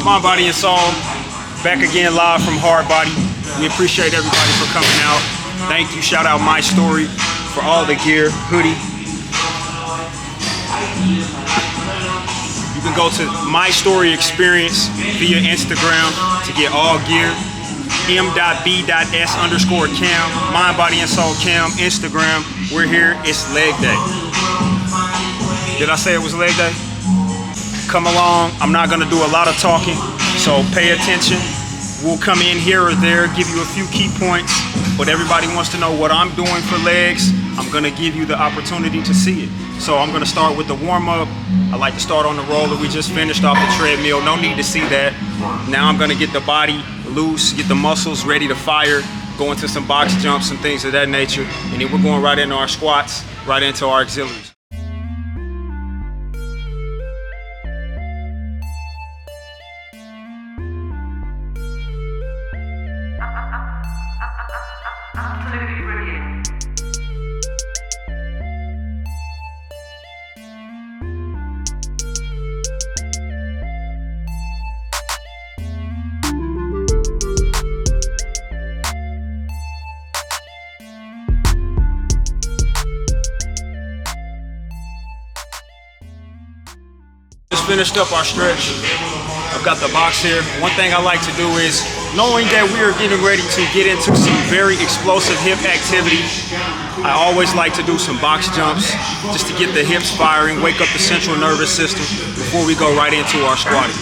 Mind, Body, and Soul, back again live from Hard Body. We appreciate everybody for coming out. Thank you. Shout out My Story for all the gear, hoodie. You can go to My Story Experience via Instagram to get all gear. m.b.s_cam, Mind, Body, and Soul Cam, Instagram. We're here. It's leg day. Did I say it was leg day? Come along. I'm not going to do a lot of talking, so pay attention. We'll come in here or there, give you a few key points, but everybody wants to know what I'm doing for legs. I'm going to give you the opportunity to see it. So I'm going to start with the warm-up. I like to start on the roller. We just finished off the treadmill. No need to see that. Now I'm going to get the body loose, get the muscles ready to fire, go into some box jumps and things of that nature, and then we're going right into our squats, right into our auxiliaries. Absolutely brilliant. Just finished up our stretch. I've got the box here. One thing I like to do is, knowing that we are getting ready to get into some very explosive hip activity, I always like to do some box jumps just to get the hips firing, wake up the central nervous system before we go right into our squatting.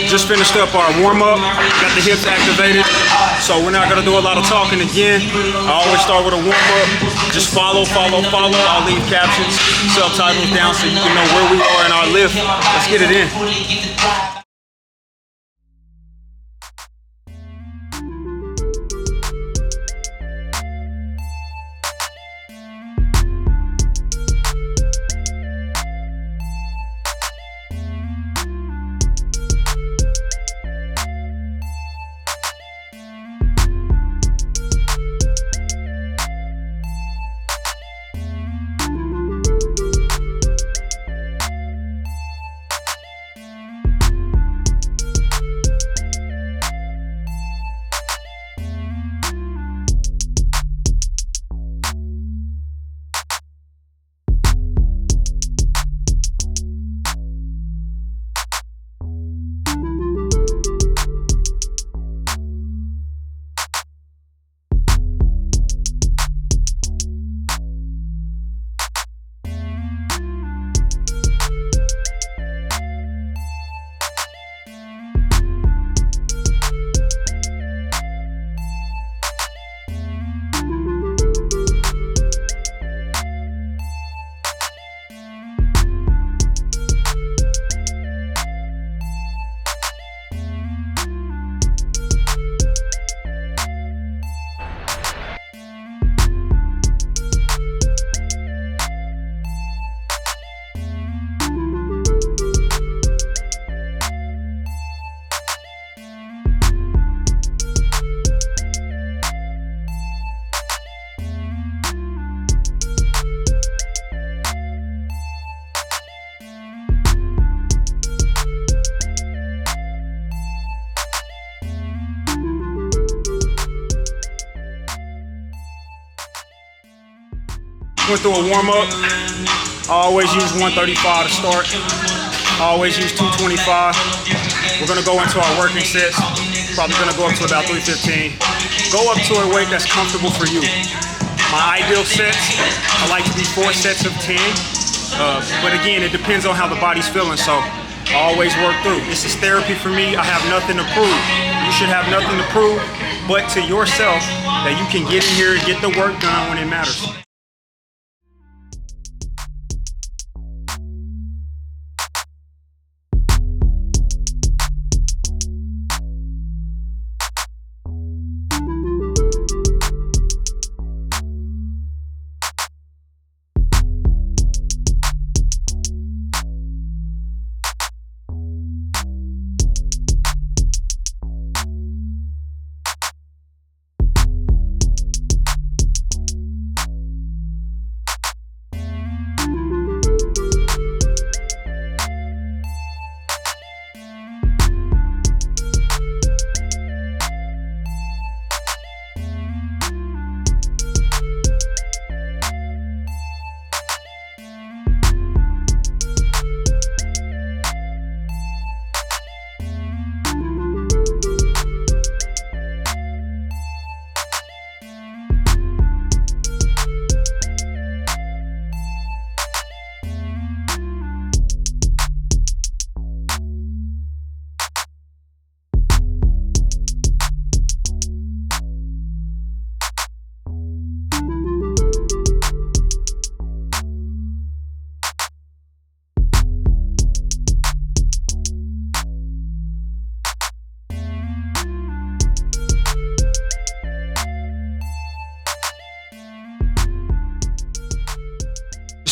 Just finished up our warm-up, got the hips activated, so we're not going to do a lot of talking again. I always start with a warm-up, just follow. I'll leave captions, subtitles down so you can know where we are in our lift. Let's get it in. Went through a warm-up. I always use 135 to start. I always use 225. We're gonna go into our working sets. Probably gonna go up to about 315. Go up to a weight that's comfortable for you. My ideal sets, I like to be 4 sets of 10. But again, it depends on how the body's feeling, so I always work through. This is therapy for me. I have nothing to prove. You should have nothing to prove, but to yourself that you can get in here and get the work done when it matters.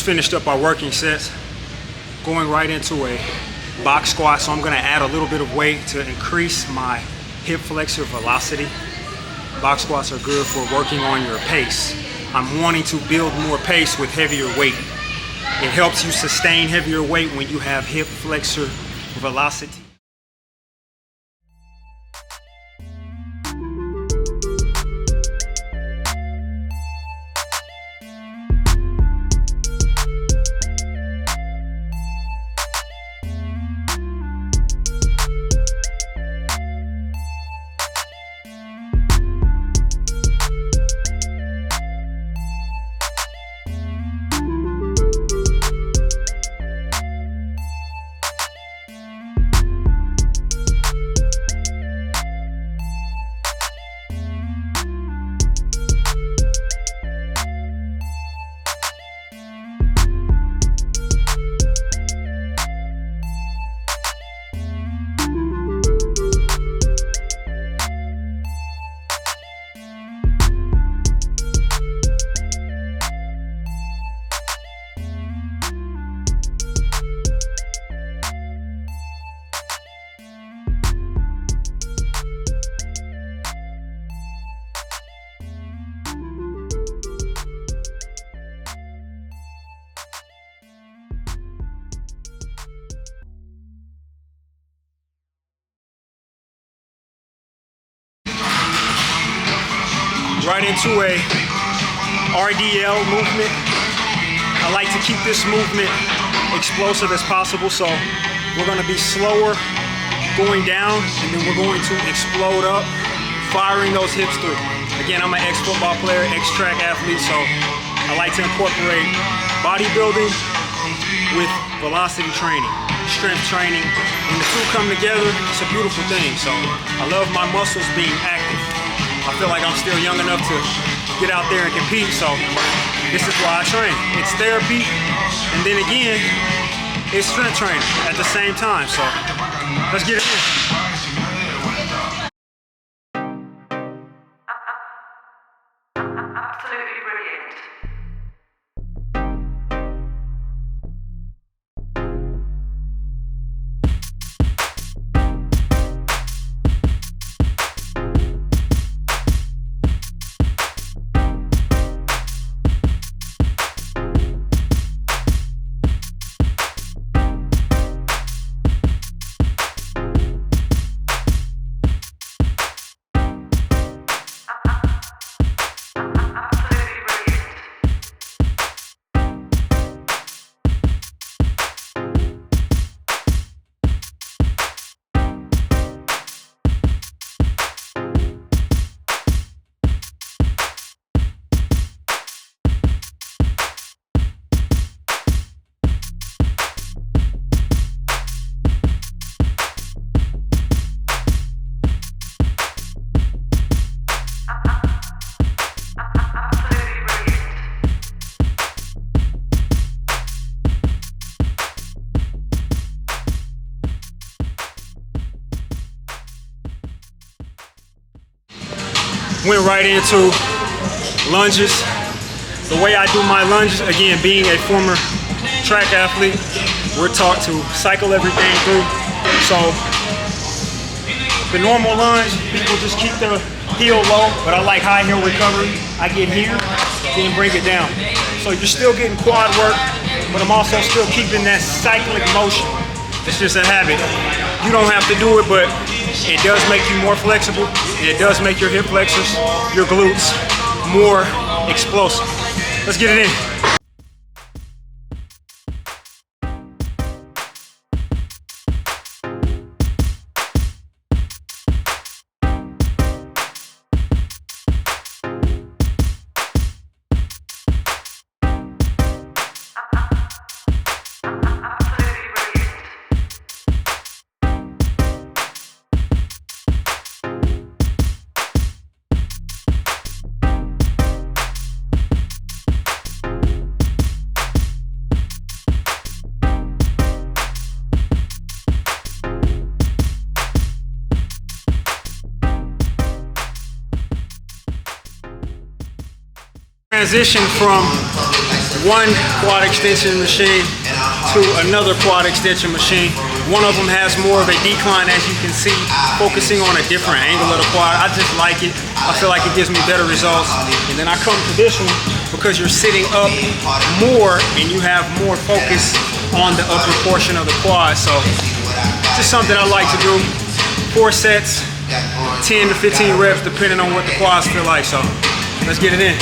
finished up our working sets. Going right into a box squat, so I'm gonna add a little bit of weight to increase my hip flexor velocity. Box squats are good for working on your pace. I'm wanting to build more pace with heavier weight. It helps you sustain heavier weight when you have hip flexor velocity. Right into a RDL movement. I like to keep this movement explosive as possible, so we're going to be slower going down, and then we're going to explode up, firing those hips through. Again, I'm an ex-football player, ex-track athlete, so I like to incorporate bodybuilding with velocity training, strength training. When the two come together, it's a beautiful thing. So I love my muscles being active. I feel like I'm still young enough to get out there and compete, so this is why I train. It's therapy, and then again, it's strength training at the same time. So let's get it in. Absolutely brilliant. Went right into lunges. The way I do my lunges, again, being a former track athlete, we're taught to cycle everything through. So the normal lunge, people just keep their heel low, but I like high heel recovery. I get here, then bring it down. So you're still getting quad work, but I'm also still keeping that cyclic motion. It's just a habit. You don't have to do it, but it does make you more flexible. It does make your hip flexors, your glutes, more explosive. Let's get it in. Transition from one quad extension machine to another quad extension machine. One of them has more of a decline, as you can see, focusing on a different angle of the quad. I just like it. I feel like it gives me better results. And then I come to this one because you're sitting up more and you have more focus on the upper portion of the quad. So just something I like to do. 4 sets, 10 to 15 reps, depending on what the quads feel like. So let's get it in.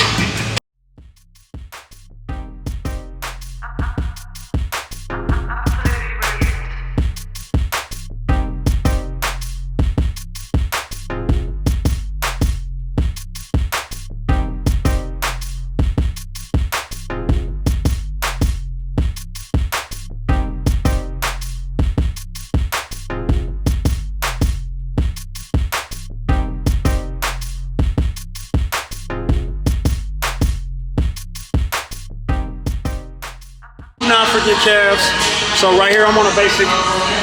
Do not forget calves. So right here I'm on a basic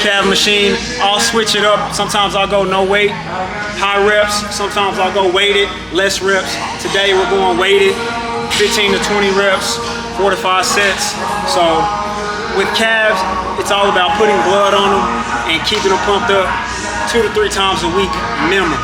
calf machine. I'll switch it up. Sometimes I'll go no weight, high reps. Sometimes I'll go weighted, less reps. Today we're going weighted, 15 to 20 reps, 4 to 5 sets. So with calves, it's all about putting blood on them and keeping them pumped up 2 to 3 times a week minimum.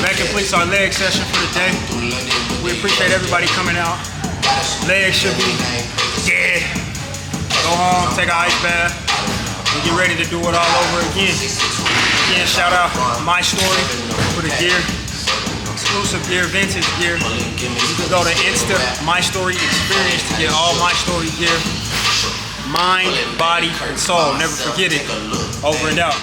That completes our leg session for the day. We appreciate everybody coming out. Legs should be dead. Go home, take an ice bath, and get ready to do it all over again. Again, shout out My Story for the gear. Exclusive gear, vintage gear. You can go to INSTA, My Story Experience to get all My Story gear. Mind, body, and soul. Never forget it. Over and out.